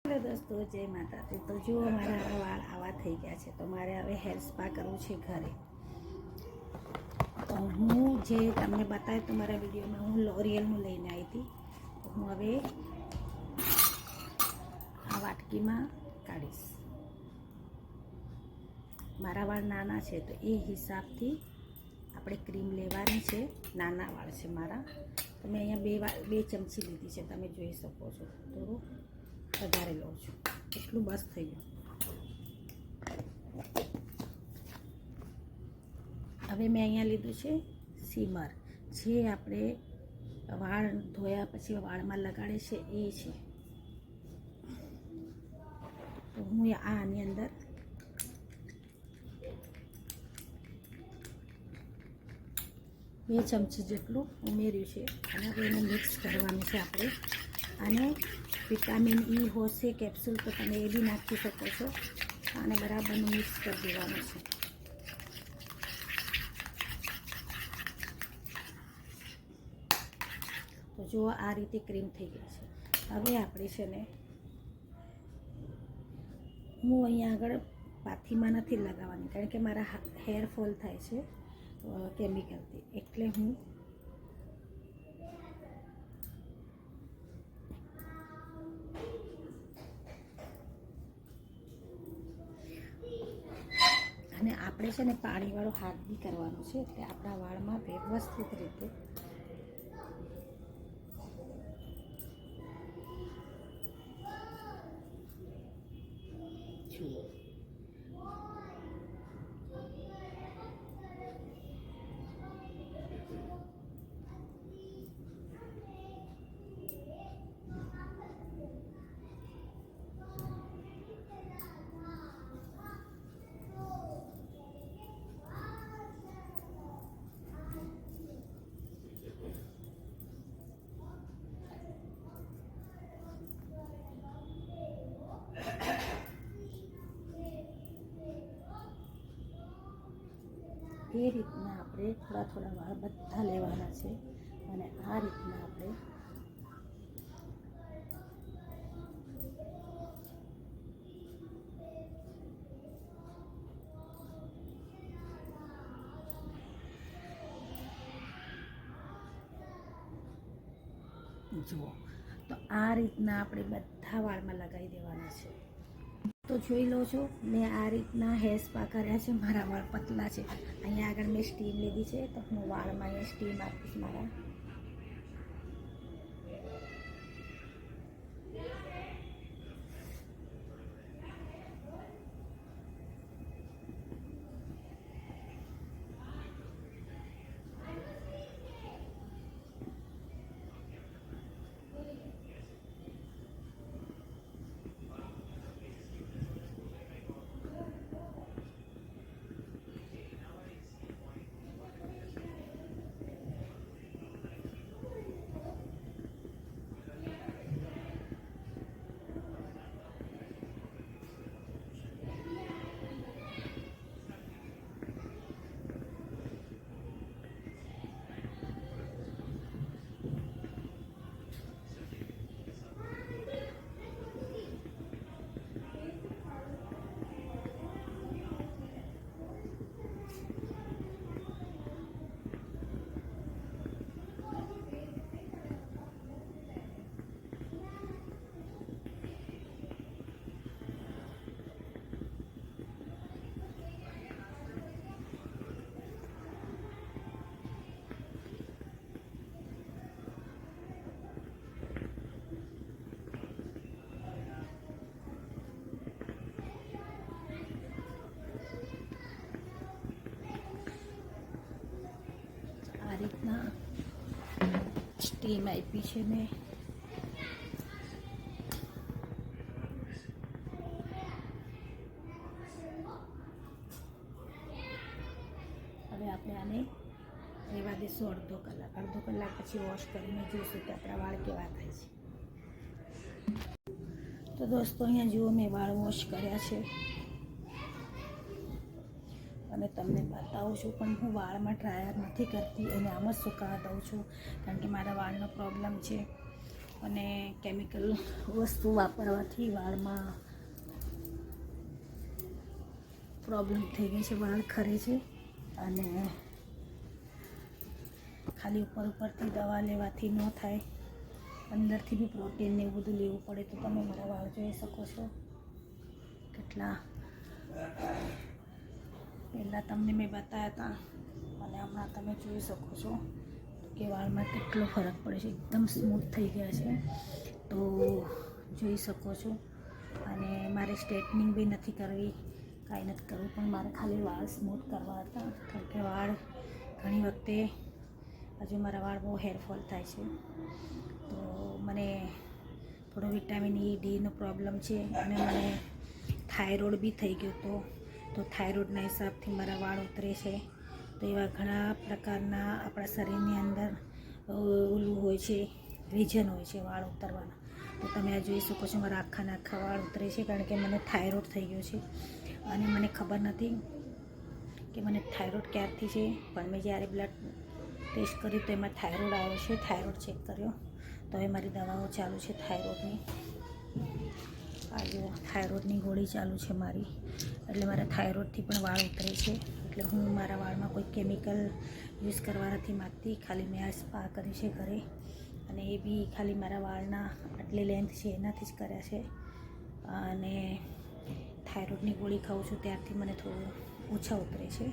Hello દોસ્તો, જય માતાજી। તો જુઓ મારા વાળ આવા થઈ ગયા છે, તો મારે હવે હેર સ્પા કરવું છે ઘરે। તો હું જે તમને બતાવ્યું તો મારા વિડીયોમાં હું લોરિયલનું લઈને આવી હતી। તો હું હવે આ વાટકીમાં કાઢીશ। મારા વાળ નાના છે તો એ હિસાબથી આપણે ક્રીમ લેવાની છે। નાના વાળ છે મારા, તો મેં અહીંયા બે ચમચી લીધી છે, તમે જોઈ શકો છો। થોડું વધારે લઉં છું, એટલું બસ થઈ ગયું। હવે મેં અહીંયા લીધું છે સીમર, જે આપણે વાળ ધોયા પછી વાળમાં લગાડે છે એ છે। તો હું આની અંદર બે ચમચી જેટલું ઉમેર્યું છે અને હવે એને મિક્સ કરવાનું છે આપણે। અને વિટામિન ઈ હોશે કેપ્સ્યુલ તો તમે એ બી નાખી શકો છો। અને બરાબરનું મિક્સ કરી દેવાનું છે। તો જુઓ આ રીતે ક્રીમ થઈ ગઈ છે। હવે આપણે છે ને, હું અહીંયા આગળ પાથીમાં નથી લગાવવાની, કારણ કે મારા હેર ફોલ થાય છે કેમિકલથી, એટલે હું અને આપણે છે ને પાણીવાળો હાથ બી કરવાનો છે, એટલે આપણા વાળમાં વ્યવસ્થિત રીતે જુઓ। એ રીતના આપણે થોડા થોડા વાળ બધા લેવાના છે, અને આ રીતના આપણે જુઓ। તો આ રીતના આપણે બધા વાળમાં લગાવી દેવાના છે। તો જોઈ લો છો, મેં આ રીતના હેર સ્પા કર્યા છે। મારા વાળ પતલા છે। અહીંયા આગળ મેં સ્ટીમ લીધી છે, તો હું વાળમાં અહીંયા સ્ટીમ આપીશ મારા। આ રીતના સ્ટીમ આપી છે મેં। હવે આપણે આને રહેવા દઈશું અડધો કલાક પછી વોશ કરીને જોઈશું કે આપણા વાળ કેવા થાય છે। તો દોસ્તો અહીંયા જુઓ, મેં વાળ વોશ કર્યા છે અને તમને બતાવું છું, પણ હું વાળમાં ડ્રાયર નથી કરતી, એને આમ જ સુકાવા દઉં છું, કારણ કે મારા વાળનો પ્રોબ્લેમ છે। અને કેમિકલ વસ્તુ વાપરવાથી વાળમાં પ્રોબ્લેમ થઈ ગઈ છે, વાળ ખરે છે. અને ખાલી ઉપરથી દવા લેવાથી ન થાય, અંદરથી બી પ્રોટીન ને એવું બધું લેવું પડે. તો તમે મારા વાળ જોઈ શકો છો કેટલા પહેલાં તમને મેં બતાવ્યા હતા અને હમણાં તમે જોઈ શકો છો કે વાળમાં કેટલો ફરક પડે છે. એકદમ સ્મૂથ થઈ ગયા છે, તો જોઈ શકો છો. અને મારે સ્ટ્રેટનિંગ બી નથી કરવી, કાંઈ નથી કરવું, પણ મારે ખાલી વાળ સ્મૂથ કરવા હતા. કારણ કે વાળ ઘણી વખતે હજુ મારા વાળ બહુ હેરફોલ થાય છે. તો મને થોડો વિટામિન E ડીનો પ્રોબ્લેમ છે અને મને થાઇરોઇડ બી થઈ ગયો હતો. તો થાઇરોઇડના હિસાબથી મારા વાળ ઉતરે છે. તો એવા ઘણા પ્રકારના આપણા શરીરની અંદર ઓલું હોય છે, રીઝન હોય છે વાળ ઉતરવાના. તો તમે આ જોઈ શકો છો મારા આખા વાળ ઉતરે છે, કારણ કે મને થાઇરોઇડ થઈ ગયો છે. અને મને ખબર નથી કે મને થાઇરોઇડ ક્યારથી છે, પણ મેં જ્યારે બ્લડ ટેસ્ટ કર્યું તો એમાં થાઇરોઇડ આવ્યો છે. થાઇરોઇડ ચેક કર્યો તો હવે મારી દવાઓ ચાલુ છે થાઇરોઇડની. આ જો થાઇરોઇડની ગોળી ચાલુ છે મારી, એટલે મારા થાઇરોઇડથી પણ વાળ ઉતરે છે. એટલે હું મારા વાળમાં કોઈ કેમિકલ યુઝ કરવા નથી માગતી. ખાલી મેં આ સ્પા કર્યું છે ઘરે, અને એ બી ખાલી મારા વાળના આટલી લેન્થ છે એનાથી જ કર્યા છે. અને થાઇરોઇડની ગોળી ખાઉં છું ત્યારથી મને થોડું ઓછા ઉતરે છે.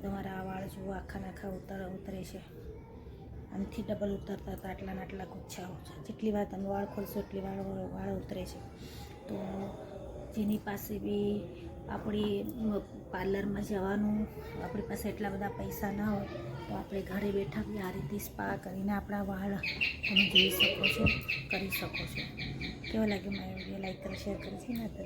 તો મારા વાળ જુઓ આખા ઉતરે છે. આનાથી ડબલ ઉતરતા હતા, આટલા ગુચ્છા ઓછા. જેટલી વાર તમે વાળ ખોલશો એટલી વાળ ઉતરે છે. તો જેની પાસે બી આપણી પાર્લરમાં જવાનું, આપણી પાસે એટલા બધા પૈસા ના હોય, તો આપણે ઘરે બેઠા બી આ રીતે સ્પા કરીને આપણા વાળ તમે જોઈ શકો છો, કરી શકો છો. કેવો લાગ્યો મારો વિડીયો? લાઈક કરો, શેર કરો, છે ને તો